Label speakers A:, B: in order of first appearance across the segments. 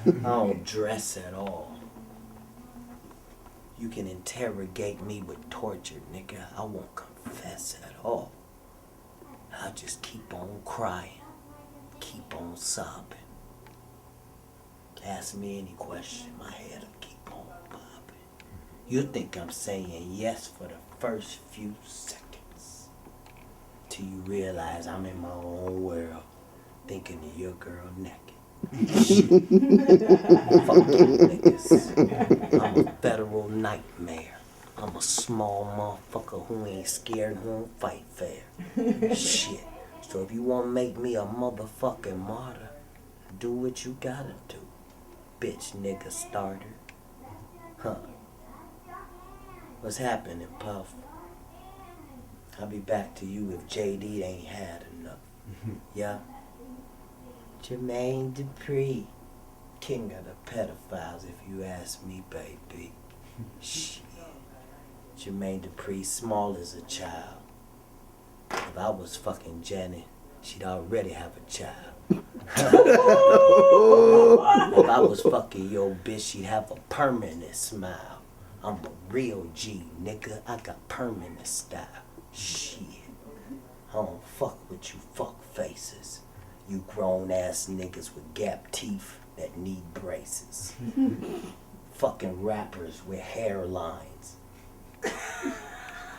A: I don't dress at all. You can interrogate me with torture, nigga. I won't confess at all. I'll just keep on crying, keep on sobbing. Ask me any question, my head'll keep on bobbing. You think I'm saying yes for the first few seconds, till you realize I'm in my own world, thinking of your girl naked. Fuck you niggas. I'm a federal nightmare. I'm a small motherfucker who ain't scared and who don't fight fair. Shit. So if you wanna make me a motherfucking martyr, do what you gotta do. Bitch nigga starter. Huh. What's happening, Puff? I'll be back to you if JD ain't had enough. Yeah? Jermaine Dupri, king of the pedophiles, if you ask me, baby. Shit. Jermaine Dupri, small as a child. If I was fucking Janet, she'd already have a child. If I was fucking your bitch, she'd have a permanent smile. I'm a real G, nigga. I got permanent style. Shit. I don't fuck with you fuck faces. You grown ass niggas with gap teeth that need braces. Fucking rappers with hairlines.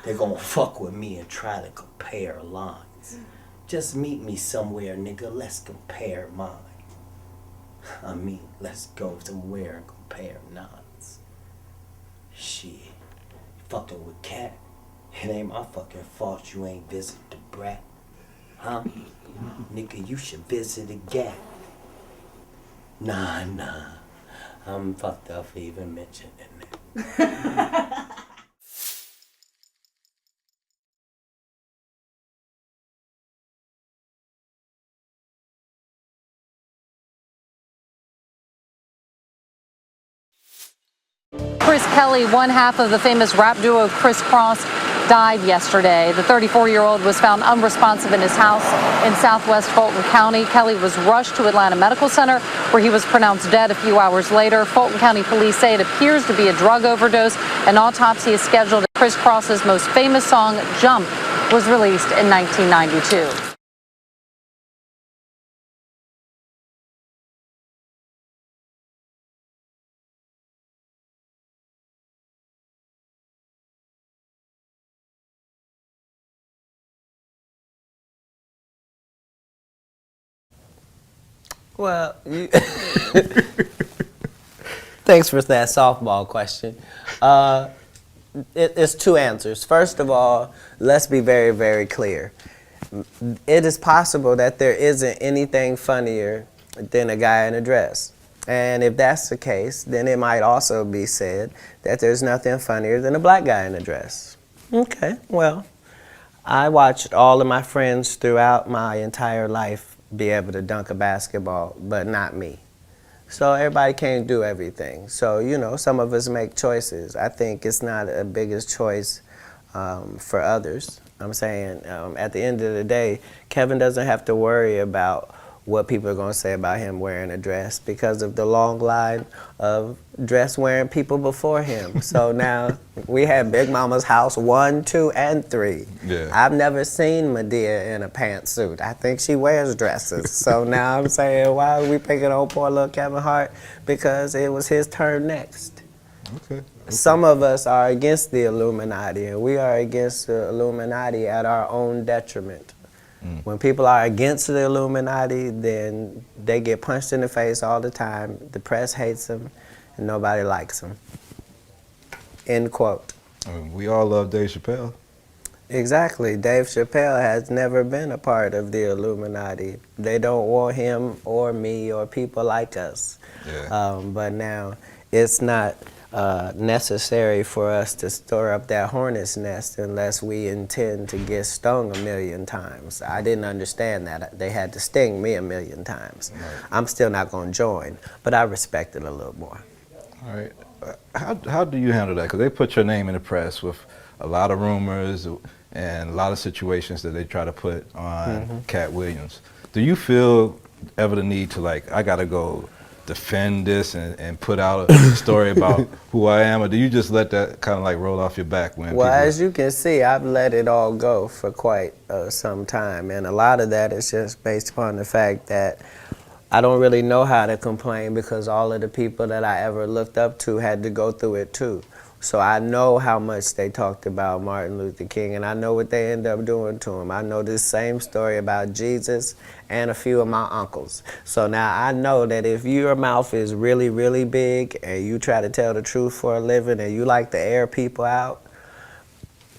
A: They're gonna fuck with me and try to compare lines. Just meet me somewhere, nigga. Let's compare mine. I mean, let's go somewhere and compare nines. Shit. Fucking with Katt. It ain't my fucking fault you ain't visit the brat. Huh? Nigga, you should visit a Gap. Nah. I'm fucked up for even mentioning that.
B: Chris Kelly, one half of the famous rap duo Criss Cross, died yesterday. The 34-year-old was found unresponsive in his house in southwest Fulton County. Kelly was rushed to Atlanta Medical Center, where he was pronounced dead a few hours later. Fulton County police say it appears to be a drug overdose. An autopsy is scheduled. Criss Cross's most famous song, Jump, was released in 1992.
A: Well, thanks for that softball question. It's two answers. First of all, let's be very, very clear. It is possible that there isn't anything funnier than a guy in a dress. And if that's the case, then it might also be said that there's nothing funnier than a black guy in a dress. Okay, well, I watched all of my friends throughout my entire life be able to dunk a basketball, but not me. So everybody can't do everything. So, you know, some of us make choices. I think it's not a biggest choice for others. I'm saying at the end of the day, Kevin doesn't have to worry about what people are going to say about him wearing a dress because of the long line of dress-wearing people before him. So now we had Big Mama's house 1, 2, and 3.
C: Yeah.
A: I've never seen Medea in a pantsuit. I think she wears dresses. So now I'm saying, why are we picking on poor little Kevin Hart? Because it was his turn next.
C: Okay.
A: Some of us are against the Illuminati, and we are against the Illuminati at our own detriment. When people are against the Illuminati, then they get punched in the face all the time. The press hates them, and nobody likes them. End quote.
C: I mean, we all love Dave Chappelle.
A: Exactly. Dave Chappelle has never been a part of the Illuminati. They don't want him or me or people like us.
C: Yeah.
A: But now it's not necessary for us to stir up that hornet's nest unless we intend to get stung 1,000,000 times. I didn't understand that. They had to sting me 1,000,000 times.
C: Right.
A: I'm still not going to join, but I respect it a little more.
C: All right. How do you handle that? Because they put your name in the press with a lot of rumors and a lot of situations that they try to put on Katt Williams. Do you feel ever the need to, like, I got to go defend this and put out a story about who I am, or do you just let that kind of like roll off your back when
A: Well,
C: people...
A: as you can see, I've let it all go for quite some time, and a lot of that is just based upon the fact that I don't really know how to complain, because all of the people that I ever looked up to had to go through it too. So I know how much they talked about Martin Luther King, and I know what they end up doing to him. I know this same story about Jesus and a few of my uncles. So now I know that if your mouth is really, really big and you try to tell the truth for a living and you like to air people out,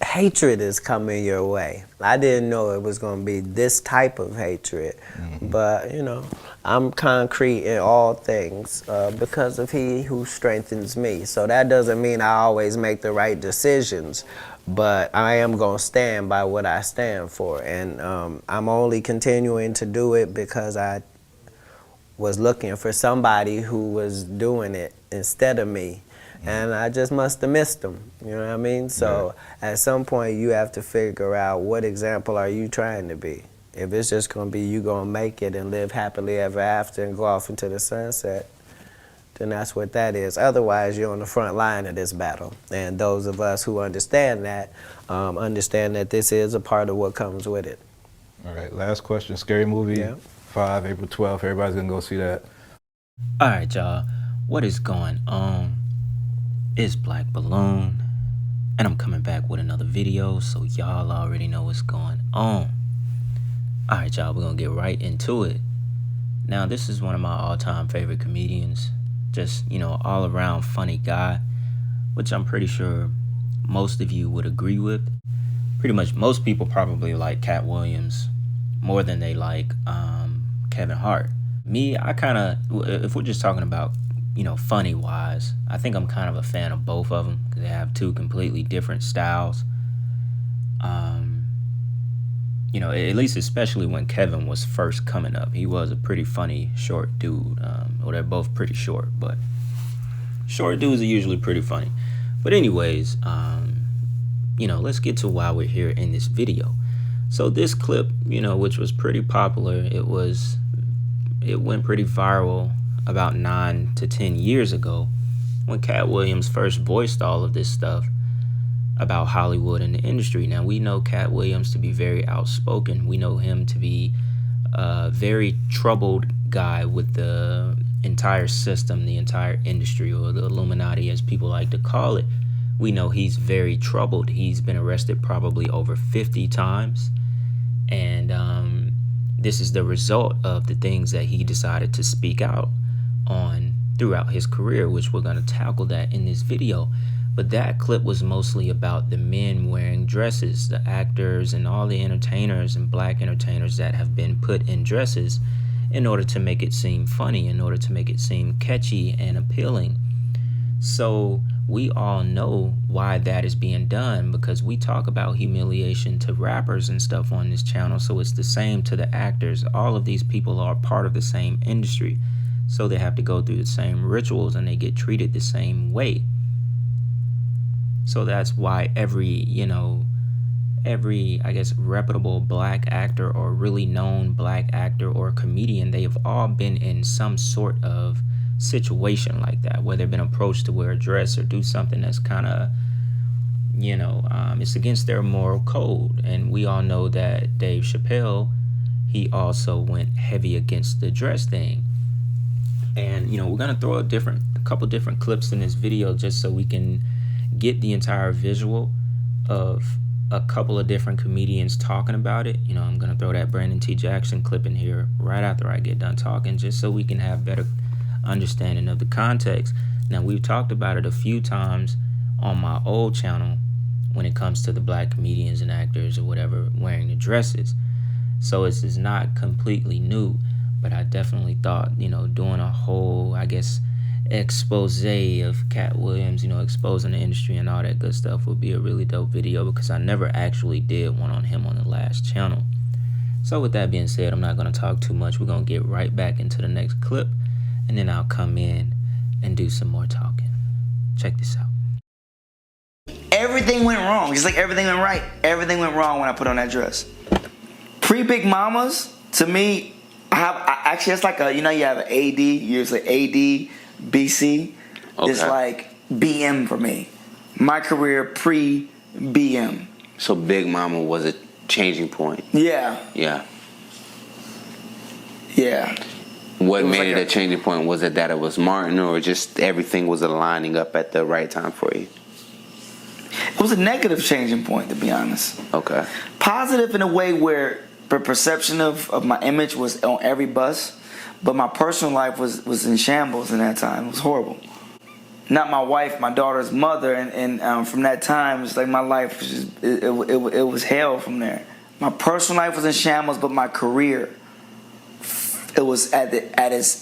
A: hatred is coming your way. I didn't know it was going to be this type of hatred, but you know, I'm concrete in all things because of He who strengthens me. So that doesn't mean I always make the right decisions, but I am going to stand by what I stand for, and I'm only continuing to do it because I was looking for somebody who was doing it instead of me. And I just must have missed them, you know what I mean? So at some point you have to figure out, what example are you trying to be? If it's just going to be you going to make it and live happily ever after and go off into the sunset, then that's what that is. Otherwise, you're on the front line of this battle. And those of us who understand that this is a part of what comes with it.
C: All right, last question. Scary Movie 5, April 12th. Everybody's going to go see that.
D: All right, y'all. What is going on? It's Black Balloon, and I'm coming back with another video, so y'all already know what's going on. Alright, y'all, we're gonna get right into it. Now, this is one of my all-time favorite comedians. Just, you know, all-around funny guy, which I'm pretty sure most of you would agree with. Pretty much most people probably like Katt Williams more than they like Kevin Hart. Me, I kind of, if we're just talking about, you know, funny-wise, I think I'm kind of a fan of both of them, because they have two completely different styles. You know, at least especially when Kevin was first coming up, he was a pretty funny short dude. Well, they're both pretty short, but short dudes are usually pretty funny. But anyways, you know, let's get to why we're here in this video. So this clip, you know, which was pretty popular, it went pretty viral about 9 to 10 years ago, when Katt Williams first voiced all of this stuff about Hollywood and the industry. Now, we know Katt Williams to be very outspoken. We know him to be a very troubled guy with the entire system, the entire industry, or the Illuminati, as people like to call it. We know he's very troubled. He's been arrested probably over 50 times. And this is the result of the things that he decided to speak out on throughout his career, which we're going to tackle that in this video. But that clip was mostly about the men wearing dresses, the actors and all the entertainers and black entertainers that have been put in dresses in order to make it seem funny, in order to make it seem catchy and appealing. So we all know why that is being done, because we talk about humiliation to rappers and stuff on this channel. So it's the same to the actors. All of these people are part of the same industry, so they have to go through the same rituals and they get treated the same way. So that's why every, I guess, reputable black actor or really known black actor or comedian, they have all been in some sort of situation like that, where they've been approached to wear a dress or do something that's kind of, it's against their moral code. And we all know that Dave Chappelle, he also went heavy against the dress thing. And, we're going to throw a couple different clips in this video just so we can get the entire visual of a couple of different comedians talking about it. I'm going to throw that Brandon T. Jackson clip in here right after I get done talking, just so we can have better understanding of the context. Now, we've talked about it a few times on my old channel when it comes to the black comedians and actors or whatever wearing the dresses. So this is not completely new, but I definitely thought, doing a whole, I guess, expose of Katt Williams, exposing the industry and all that good stuff would be a really dope video, because I never actually did one on him on the last channel. So with that being said, I'm not going to talk too much. We're going to get right back into the next clip, and then I'll come in and do some more talking. Check this out.
E: Everything went wrong, just like everything went right. Everything went wrong when I put on that dress. Pre-Big Mamas, to me, I Actually, it's like you have an AD. You're like AD, BC.
F: Okay.
E: It's like BM for me. My career pre-BM.
F: So Big Mama was a changing point.
E: Yeah.
F: Yeah.
E: Yeah.
F: What made
E: like
F: it a changing point? Was it that it was Martin, or just everything was aligning up at the right time for you?
E: It was a negative changing point, to be honest.
F: Okay.
E: Positive in a way where the perception of my image was on every bus, but my personal life was in shambles in that time. It was horrible. Not my wife, my daughter's mother, and from that time, it's like my life was just, it was hell from there. My personal life was in shambles, but my career, it was at its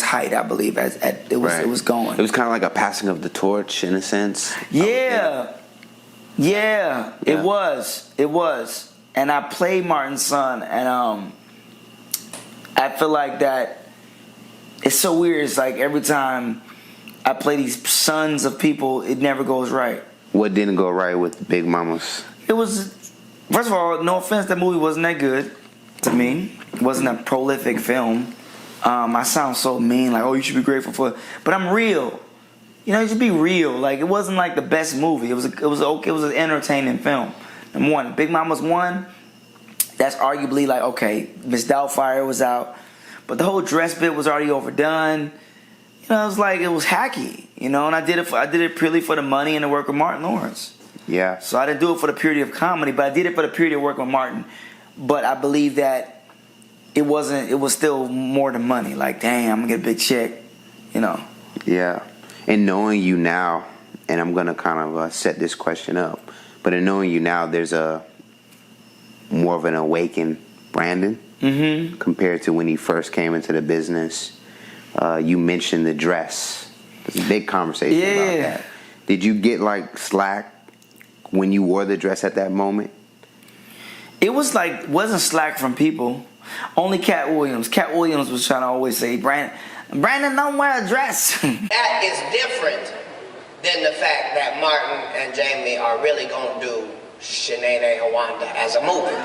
E: height, I believe. It was going.
F: It was kind of like a passing of the torch, in a sense.
E: Yeah, it was, and I played Martin's son, and I feel like that. It's so weird. It's like every time I play these sons of people, it never goes right.
F: What didn't go right with Big Mamas?
E: It was, first of all, no offense, that movie wasn't that good to me. It wasn't a prolific film. I sound so mean, like, oh, you should be grateful for it. But I'm real. You should be real. Like, it wasn't like the best movie. It was okay. It was an entertaining film. Number one, Big Mama's one. That's arguably like, okay, Miss Doubtfire was out, but the whole dress bit was already overdone. It was like, it was hacky, and I did it purely for the money and the work of Martin Lawrence.
F: Yeah.
E: So I didn't do it for the purity of comedy, but I did it for the purity of working with Martin. But I believe that it was still more than money. Like, dang, I'm gonna get a big check,
F: Yeah. And knowing you now, and I'm gonna kind of set this question up, but in knowing you now, there's a more of an awakened Brandon compared to when he first came into the business. You mentioned the dress. There's a big conversation about that. Did you get like slack when you wore the dress at that moment?
E: It was like, wasn't slack from people. Only Katt Williams. Katt Williams was trying to always say, Brandon, don't wear a dress.
G: That is different than the fact that Martin and Jamie are really going to do Sinead and Wanda as a movie.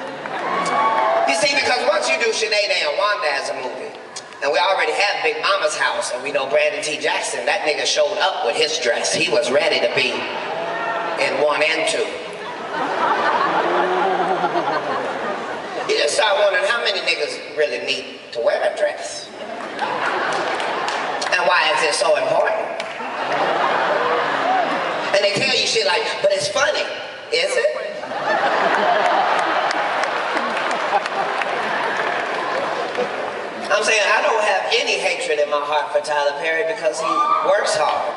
G: You see, because once you do Sinead and Wanda as a movie, and we already have Big Mama's house, and we know Brandon T. Jackson, that nigga showed up with his dress. He was ready to be in 1 and 2. You just start wondering how many niggas really need to wear a dress. And why is it so important? And they tell you shit like, but it's funny. Is it? I'm saying I don't have any hatred in my heart for Tyler Perry because he works hard.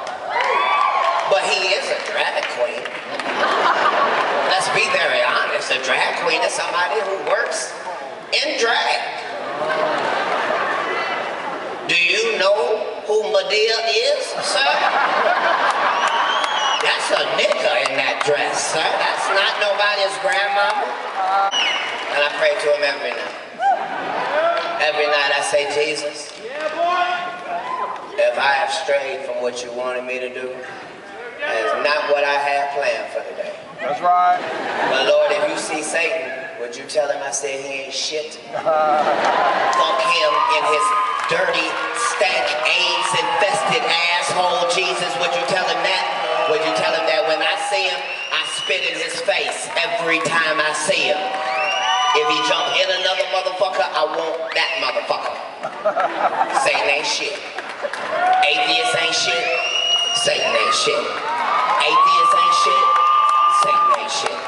G: But he is a drag queen. Let's be very honest. A drag queen is somebody who works in drag. Do you know who Medea is, sir? That's a nigga in that dress, sir. That's not nobody's grandmama. And I pray to him every night. Every night I say, Jesus, if I have strayed from what you wanted me to do, that is not what I had planned for today.
H: That's right.
G: But Lord, if you see Satan, would you tell him I said he ain't shit? Fuck him in his dirty, stank, AIDS-infested asshole, Jesus. Would you tell him that? Would you tell him that when I see him, I spit in his face every time I see him? If he jump in another motherfucker, I want that motherfucker. Satan ain't shit. Atheist ain't shit. Satan ain't shit. Atheist ain't shit. Satan ain't shit.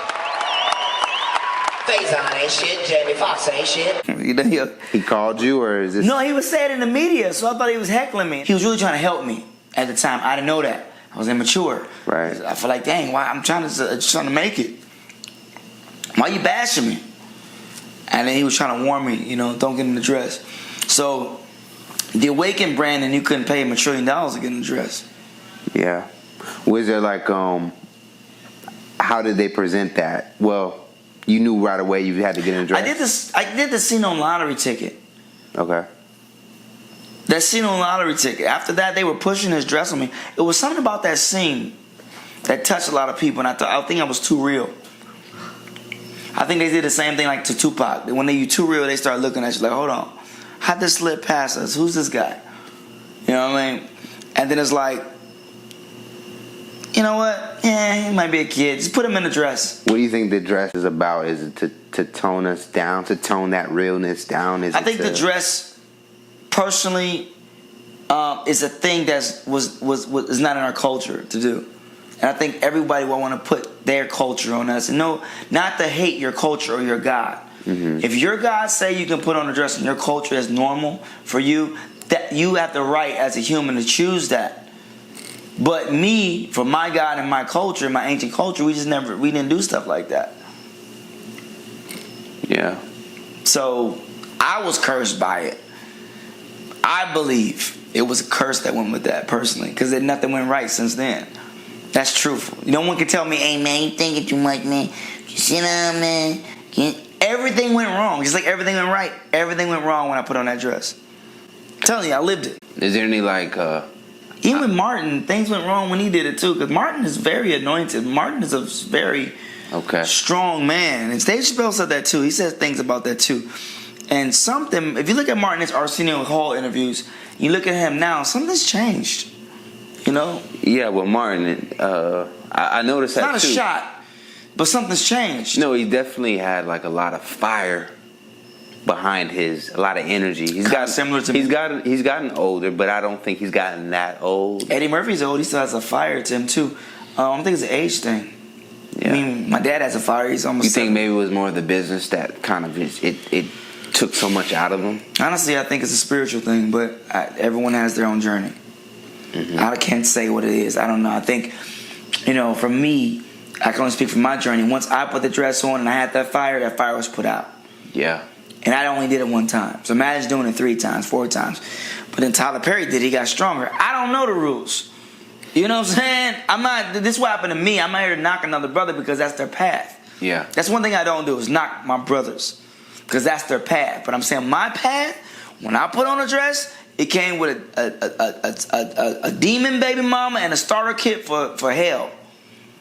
G: Faison ain't shit. Jamie Foxx ain't shit.
F: He called you, or is this?
E: No, he was saying it in the media, so I thought he was heckling me. He was really trying to help me at the time. I didn't know that. I was immature.
F: Right.
E: I feel like, dang, why I'm trying to make it. Why you bashing me? And then he was trying to warn me, don't get in the dress. So the awakened Brandon, you couldn't pay him $1 trillion to get in the dress.
F: Yeah. Was there like, how did they present that? Well, you knew right away you had to get in the dress.
E: I did the scene on Lottery Ticket.
F: Okay.
E: That scene on Lottery Ticket. After that, they were pushing his dress on me. It was something about that scene that touched a lot of people, and I think I was too real. I think they did the same thing like to Tupac. When you too real, they start looking at you like, hold on. How'd this slip past us? Who's this guy? You know what I mean? And then it's like, you know what? Yeah, he might be a kid. Just put him in a dress.
F: What do you think the dress is about? Is it to tone us down, to tone that realness down?
E: I think the dress, personally, is a thing that is not in our culture to do. And I think everybody will want to put their culture on us. And no, not to hate your culture or your God. Mm-hmm. If your God say you can put on a dress and your culture is normal for you, that you have the right as a human to choose that. But me, for my God and my culture, my ancient culture, we didn't do stuff like that.
F: Yeah.
E: So I was cursed by it. I believe it was a curse that went with that personally, because nothing went right since then. That's truthful. No one can tell me, hey man, you thinking too much, man. You sit down, man. Everything went wrong. Just like everything went right. Everything went wrong when I put on that dress. I'm telling you, I lived it.
F: Is there any
E: even with Martin, things went wrong when he did it too, because Martin is very anointed. Martin is a very strong man. And Dave Chappelle said that too. He says things about that too. And something, if you look at Martin's Arsenio Hall interviews, you look at him now, something's changed. You know?
F: Yeah, well, Martin, I noticed that too.
E: It's not a shot, but something's changed.
F: No, he definitely had like a lot of fire behind a lot of energy. He's gotten
E: similar to me.
F: He's gotten older, but I don't think he's gotten that old.
E: Eddie Murphy's old. He still has a fire to him too. I don't think it's an age thing. Yeah. I mean, my dad has a fire. He's almost.
F: You think maybe it was more of the business that kind of it took so much out of him?
E: Honestly, I think it's a spiritual thing, but everyone has their own journey. Mm-hmm. I can't say what it is. I don't know. I think, for me, I can only speak for my journey. Once I put the dress on and I had that fire was put out.
F: Yeah. And
E: I only did it one time. So imagine doing it 3 times, 4 times. But then Tyler Perry did it. He got stronger. I don't know the rules. You know what I'm saying? This is what happened to me. I'm not here to knock another brother because that's their path.
F: Yeah.
E: That's one thing I don't do is knock my brothers because that's their path. But I'm saying my path, when I put on a dress, it came with a demon baby mama and a starter kit for hell.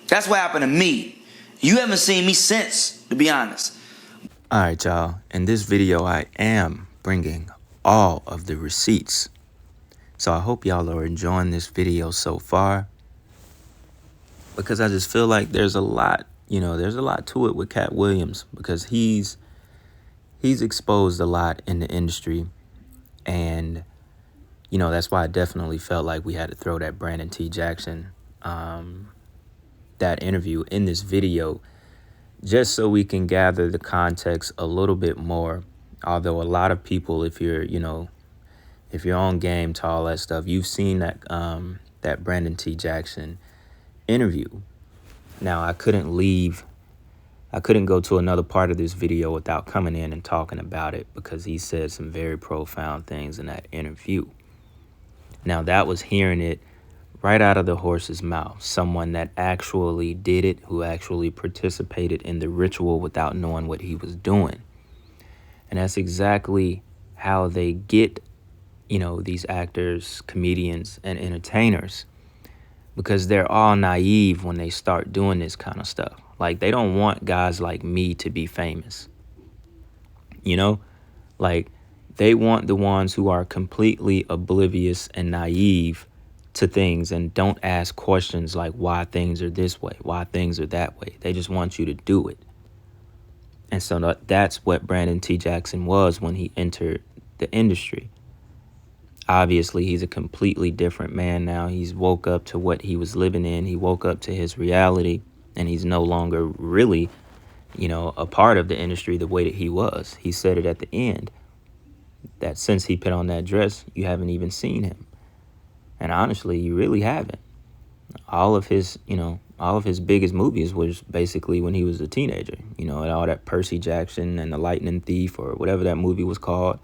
E: That's what happened to me. You haven't seen me since, to be honest.
D: All right, y'all. In this video, I am bringing all of the receipts. So I hope y'all are enjoying this video so far, because I just feel like there's a lot to it with Katt Williams, because he's exposed a lot in the industry. And, that's why I definitely felt like we had to throw that Brandon T. Jackson, that interview in this video, just so we can gather the context a little bit more. Although a lot of people, if you're on game to all that stuff, you've seen that Brandon T. Jackson interview. Now, I couldn't go to another part of this video without coming in and talking about it, because he said some very profound things in that interview. Now, that was hearing it right out of the horse's mouth. Someone that actually did it, who actually participated in the ritual without knowing what he was doing. And that's exactly how they get, these actors, comedians, and entertainers, because they're all naive when they start doing this kind of stuff. Like, they don't want guys like me to be famous. Like, they want the ones who are completely oblivious and naive to things and don't ask questions like why things are this way, why things are that way. They just want you to do it. And so that's what Brandon T. Jackson was when he entered the industry. Obviously, he's a completely different man now. He's woke up to what he was living in. He woke up to his reality, and he's no longer really, a part of the industry the way that he was. He said it at the end, that since he put on that dress, you haven't even seen him. And honestly, you really haven't. All of his biggest movies was basically when he was a teenager. And all that Percy Jackson and the Lightning Thief, or whatever that movie was called.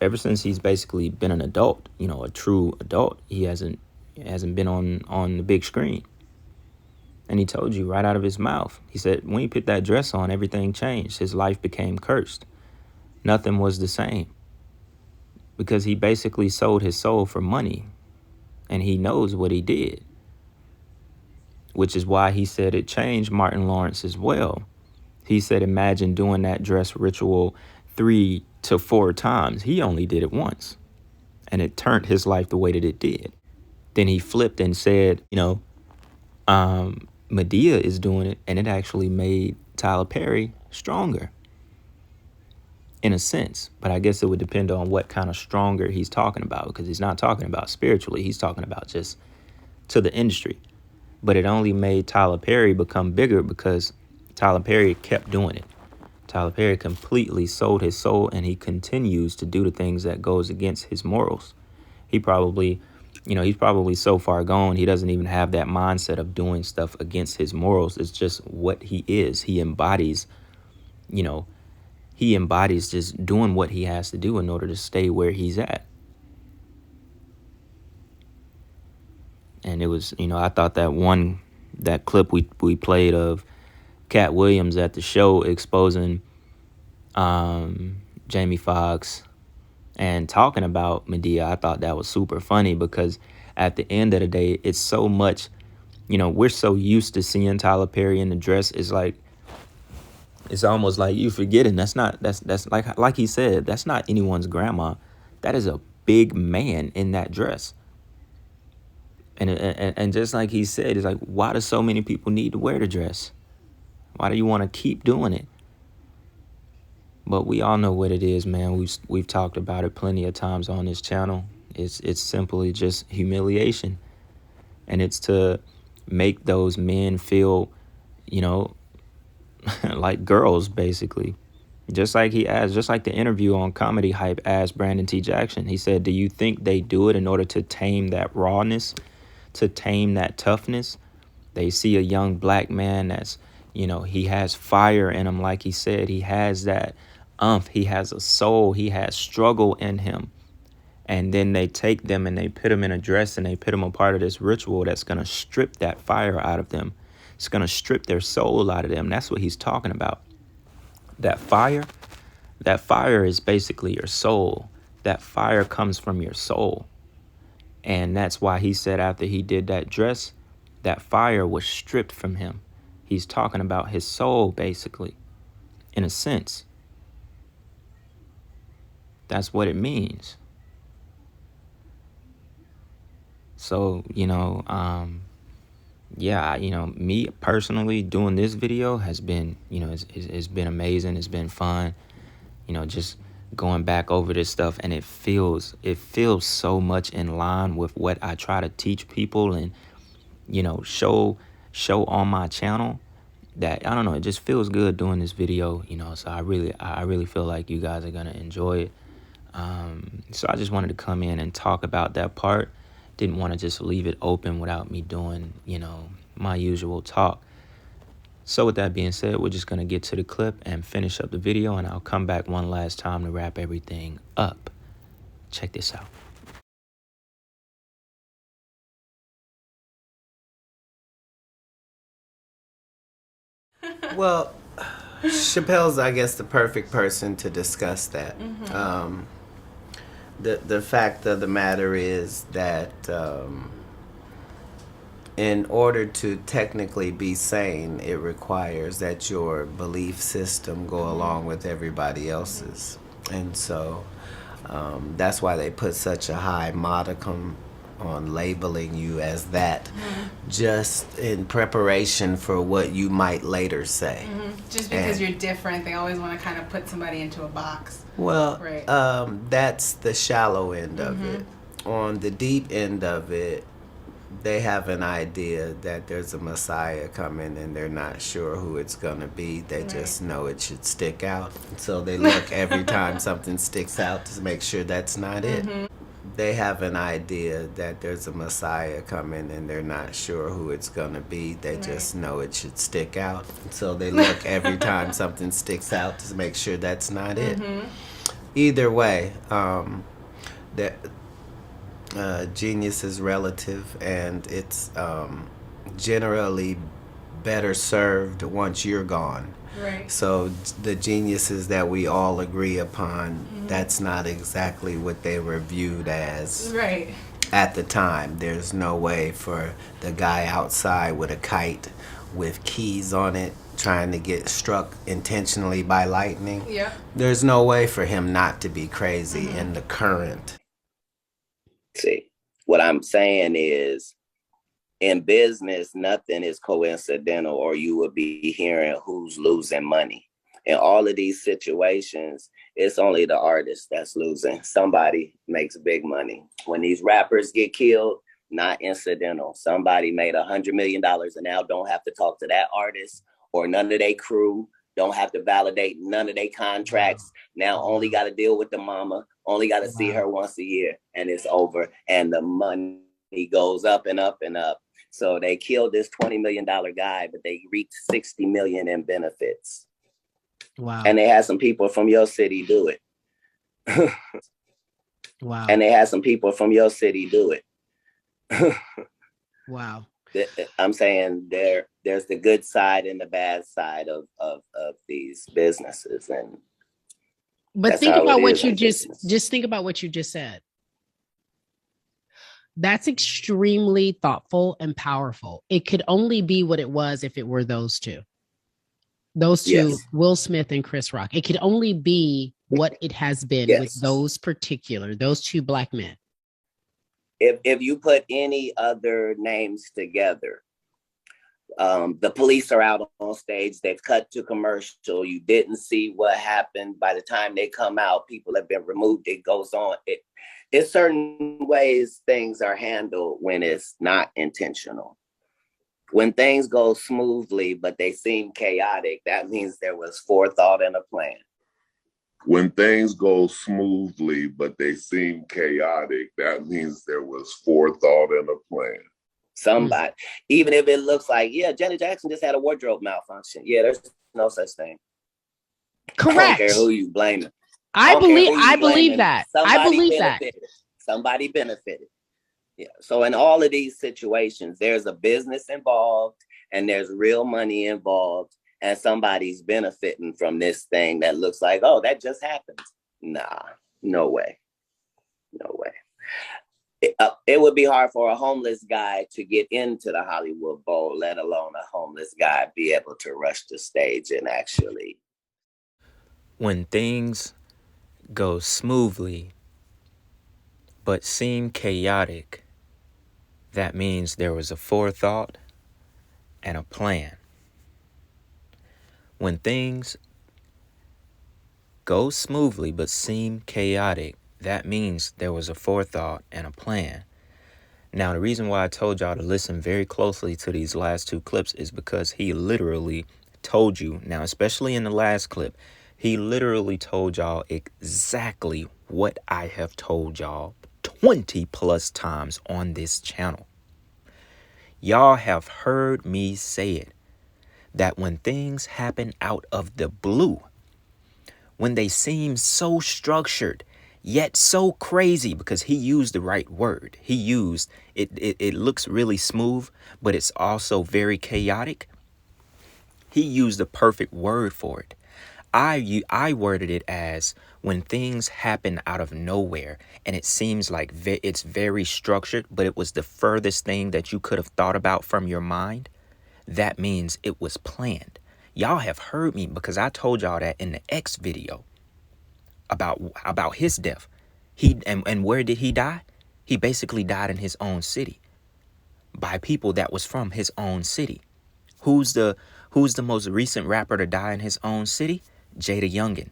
D: Ever since he's basically been an adult, a true adult, he hasn't been on the big screen. And he told you right out of his mouth. He said when he put that dress on, everything changed. His life became cursed. Nothing was the same. Because he basically sold his soul for money. And he knows what he did. Which is why he said it changed Martin Lawrence as well. He said, imagine doing that dress ritual 3 to 4 times. He only did it once. And it turned his life the way that it did. Then he flipped and said, Medea is doing it, and it actually made Tyler Perry stronger in a sense. But I guess it would depend on what kind of stronger he's talking about, because he's not talking about spiritually. He's talking about just to the industry. But it only made Tyler Perry become bigger because Tyler Perry kept doing it. Tyler Perry completely sold his soul, and he continues to do the things that goes against his morals. He probably, he's probably so far gone, he doesn't even have that mindset of doing stuff against his morals. It's just what he is. He embodies just doing what he has to do in order to stay where he's at. And it was, I thought that clip we played of Katt Williams at the show exposing Jamie Foxx and talking about Medea, I thought that was super funny, because at the end of the day, it's so much, we're so used to seeing Tyler Perry in the dress. It's like, it's almost like you forgetting that's like he said, that's not anyone's grandma. That is a big man in that dress. And just like he said, it's like, why do so many people need to wear the dress? Why do you want to keep doing it? But we all know what it is, man. We've talked about it plenty of times on this channel. It's simply just humiliation. And it's to make those men feel, like girls, basically. Just like the interview on Comedy Hype asked Brandon T. Jackson. He said, do you think they do it in order to tame that rawness, to tame that toughness? They see a young black man that's, he has fire in him, like he said. He has that umph. He has a soul. He has struggle in him. And then they take them and they put them in a dress and they put them a part of this ritual that's going to strip that fire out of them. It's going to strip their soul out of them. That's what he's talking about. That fire is basically your soul. That fire comes from your soul. And that's why he said after he did that dress, that fire was stripped from him. He's talking about his soul, basically, in a sense. That's what it means. So, me personally doing this video has been, it's been amazing. It's been fun, just going back over this stuff, and it feels so much in line with what I try to teach people and, show on my channel, that I don't know, it just feels good doing this video, so I really feel like you guys are gonna enjoy it. So I just wanted to come in and talk about that part. Didn't want to just leave it open without me doing, my usual talk. So with that being said, we're just going to get to the clip and finish up the video, and I'll come back one last time to wrap everything up. Check this out.
A: Well, Chappelle's, I guess, the perfect person to discuss that. The fact of the matter is that in order to technically be sane, it requires that your belief system go along with everybody else's. And so that's why they put such a high modicum on labeling you as that, just in preparation for what you might later say.
H: Just because you're different, they always want to kind of put somebody into a box.
A: Well,
H: right.
A: That's the shallow end of it. On the deep end of it, they have an idea that there's a Messiah coming and they're not sure who it's going to be. They just know it should stick out. So they look every time something sticks out to make sure that's not it. They have an idea that there's a Messiah coming and they're not sure who it's going to be. They just know it should stick out. So they look every time something sticks out to make sure that's not it. Either way, genius is relative, and it's generally better served once you're gone.
H: Right.
A: So the geniuses that we all agree upon, that's not exactly what they were viewed as at the time. There's no way for the guy outside with a kite with keys on it trying to get struck intentionally by lightning.
H: Yeah.
A: There's no way for him not to be crazy in the current.
G: See, what I'm saying is, in business, nothing is coincidental, or you will be hearing who's losing money. In all of these situations, it's only the artist that's losing. Somebody makes big money. When these rappers get killed, not incidental. Somebody made $100 million and now don't have to talk to that artist or none of their crew, don't have to validate none of their contracts. Now only got to deal with the mama, only got to see her once a year, and it's over. And the money goes up and up and up. So they killed this $20 million guy, but they reaped $60 million in benefits.
I: Wow.
G: And they had some people from your city do it.
I: Wow.
G: And they had some people from your city do it.
I: Wow.
G: I'm saying there's the good side and the bad side of these businesses, and
I: but think about what you just think about what you just said. That's extremely thoughtful and powerful. It could only be what it was if it were those two. Those two, yes. Will Smith and Chris Rock. It could only be what it has been with those two black men.
G: If you put any other names together, the police are out on stage, they've cut to commercial, you didn't see what happened. By the time they come out, people have been removed. It goes on. It's certain ways things are handled when it's not intentional. When things go smoothly, but they seem chaotic, that means there was forethought and a plan.
J: When things go smoothly, but they seem chaotic, that means there was forethought and a plan.
G: Somebody, even if it looks like, Janet Jackson just had a wardrobe malfunction. Yeah, there's no such thing.
I: Correct.
G: I don't care who you blame.
I: I believe that.
G: Somebody benefited. Yeah. So in all of these situations, there's a business involved and there's real money involved, and somebody's benefiting from this thing that looks like, oh, that just happened. Nah, no way. No way. It would be hard for a homeless guy to get into the Hollywood Bowl, let alone a homeless guy be able to rush the stage and actually.
D: When things go smoothly but seem chaotic, that means there was a forethought and a plan. When things go smoothly but seem chaotic, that means there was a forethought and a plan. Now, the reason why I told y'all to listen very closely to these last two clips is because he literally told you, now especially in the last clip, he literally told y'all exactly what I have told y'all 20 plus times on this channel. Y'all have heard me say it, that when things happen out of the blue, when they seem so structured, yet so crazy, because he used the right word. He used, it looks really smooth, but it's also very chaotic. He used the perfect word for it. I worded it as when things happen out of nowhere and it seems like it's very structured, but it was the furthest thing that you could have thought about from your mind. That means it was planned. Y'all have heard me because I told y'all that in the X video about his death. And where did he die? He basically died in his own city by people that was from his own city. Who's the most recent rapper to die in his own city? Jada Youngin.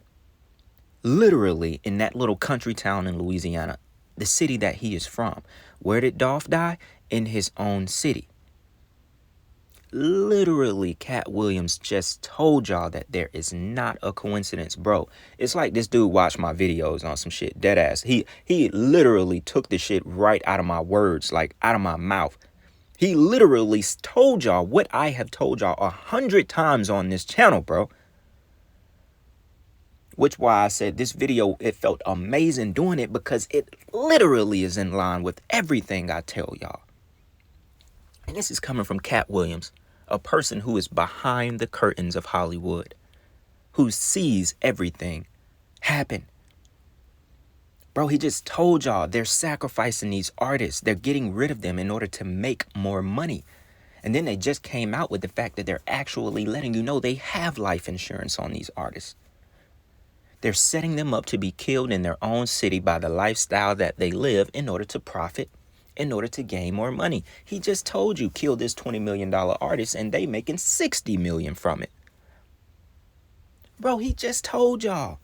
D: Literally in that little country town in Louisiana, the city that he is from. Where did Dolph die? In his own city. Literally, Katt Williams just told y'all that there is not a coincidence, bro. It's like this dude watched my videos on some shit, dead ass. He literally took the shit right out of my words, like out of my mouth. He literally told y'all what I have told y'all 100 times on this channel, bro. Which why I said this video, it felt amazing doing it because it literally is in line with everything I tell y'all. And this is coming from Katt Williams, a person who is behind the curtains of Hollywood, who sees everything happen. Bro, he just told y'all they're sacrificing these artists. They're getting rid of them in order to make more money. And then they just came out with the fact that they're actually letting you know they have life insurance on these artists. They're setting them up to be killed in their own city by the lifestyle that they live in order to profit, in order to gain more money. He just told you, kill this $20 million artist and they making $60 million from it. Bro, he just told y'all.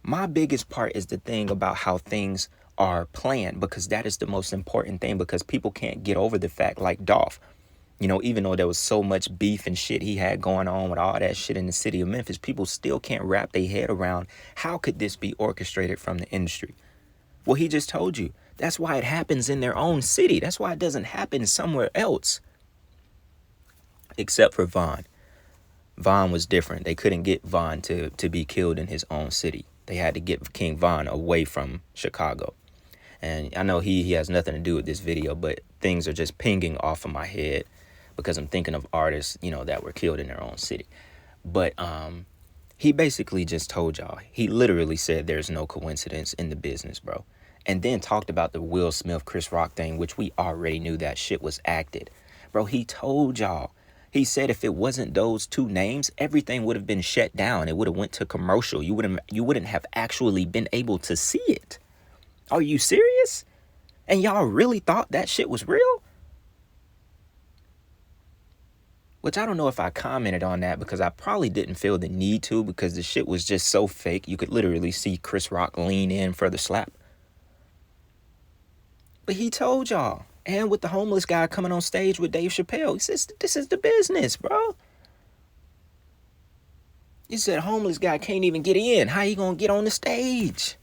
D: My biggest part is the thing about how things are planned, because that is the most important thing, because people can't get over the fact, like Dolph, you know, even though there was so much beef and shit he had going on with all that shit in the city of Memphis, people still can't wrap their head around how could this be orchestrated from the industry. Well, he just told you. That's why it happens in their own city. That's why it doesn't happen somewhere else. Except for Von. Von was different. They couldn't get Von to be killed in his own city. They had to get King Von away from Chicago. And I know he has nothing to do with this video, but things are just pinging off of my head because I'm thinking of artists, you know, that were killed in their own city. But he basically just told y'all. He literally said there's no coincidence in the business, bro. And then talked about the Will Smith, Chris Rock thing, which we already knew that shit was acted. Bro, he told y'all. He said if it wasn't those two names, everything would have been shut down. It would have went to commercial. You wouldn't have actually been able to see it. Are you serious? And y'all really thought that shit was real? Which I don't know if I commented on that, because I probably didn't feel the need to, because the shit was just so fake. You could literally see Chris Rock lean in for the slap. But he told y'all. And with the homeless guy coming on stage with Dave Chappelle, he says, this is the business, bro. He said, homeless guy can't even get in. How you gonna get on the stage?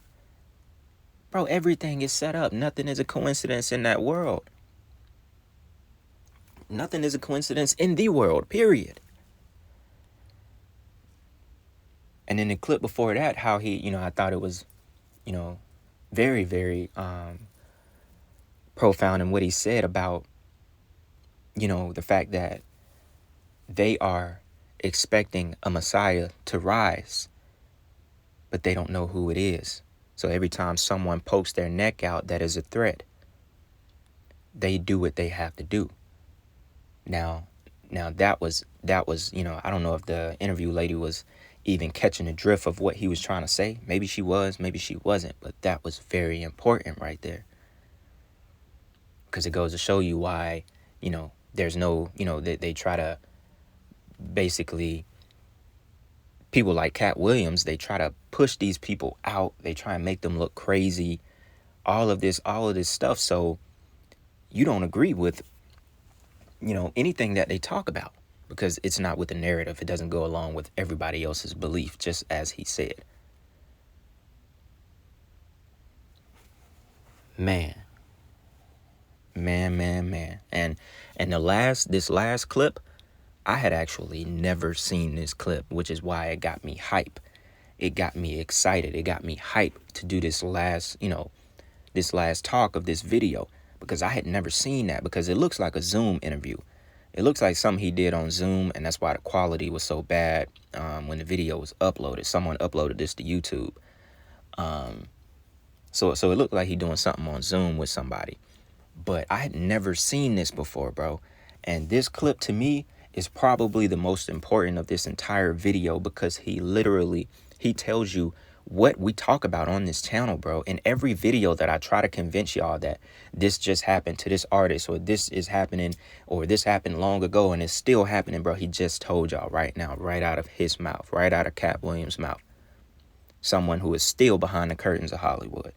D: Bro, everything is set up. Nothing is a coincidence in that world. Nothing is a coincidence in the world, period. And in the clip before that, how he, you know, I thought it was, you know, very, very profound in what he said about, you know, the fact that they are expecting a Messiah to rise, but they don't know who it is. So every time someone pokes their neck out that is a threat, they do what they have to do. Now that was, you know, I don't know if the interview lady was even catching the drift of what he was trying to say. Maybe she was, maybe she wasn't, but that was very important right there. Because it goes to show you why, you know, there's no, you know, they try to basically, people like Katt Williams, they try to push these people out. They try and make them look crazy. All of this stuff. So you don't agree with, you know, anything that they talk about, because it's not with the narrative. It doesn't go along with everybody else's belief, just as he said. Man. And this last clip, I had actually never seen this clip, which is why it got me hype. It got me excited. It got me hype to do this last talk of this video, because I had never seen that, because it looks like a Zoom interview. It looks like something he did on Zoom, and that's why the quality was so bad when the video was uploaded. Someone uploaded this to YouTube. So it looked like he doing something on Zoom with somebody. But I had never seen this before, bro. And this clip to me is probably the most important of this entire video, because he tells you what we talk about on this channel, bro. In every video that I try to convince y'all that this just happened to this artist, or this is happening, or this happened long ago and it's still happening, bro. He just told y'all right now, right out of his mouth, right out of Katt Williams' mouth. Someone who is still behind the curtains of Hollywood.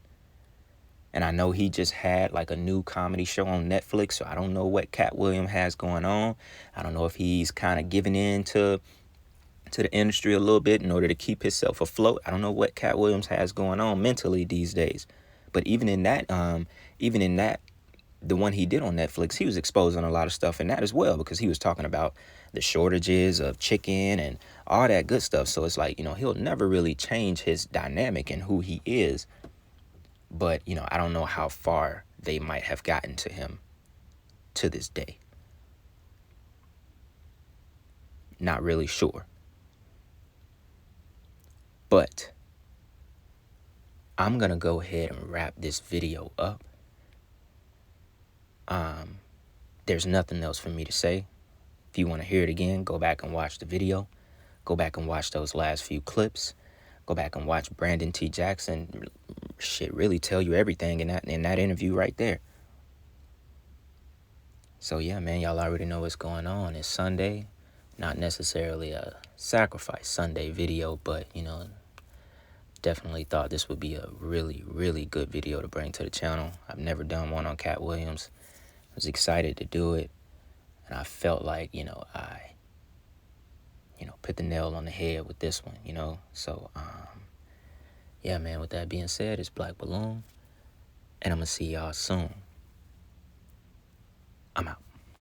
D: And I know he just had like a new comedy show on Netflix, so I don't know what Katt Williams has going on. I don't know if he's kind of giving in to the industry a little bit in order to keep himself afloat. I don't know what Katt Williams has going on mentally these days. But even in that, the one he did on Netflix, he was exposing a lot of stuff in that as well, because he was talking about the shortages of chicken and all that good stuff. So it's like, you know, he'll never really change his dynamic and who he is. But, you know, I don't know how far they might have gotten to him to this day. Not really sure. But I'm going to go ahead and wrap this video up. there's nothing else for me to say. If you want to hear it again, go back and watch the video. Go back and watch those last few clips. Go back and watch Brandon T. Jackson really tell you everything in that interview right there. So yeah, man, y'all already know what's going on. It's Sunday. Not necessarily a sacrifice Sunday video, but, definitely thought this would be a really, really good video to bring to the channel. I've never done one on Katt Williams. I was excited to do it, and I felt like, I put the nail on the head with this one, So, yeah, man, with that being said, it's Black Balloon, and I'm going to see y'all soon.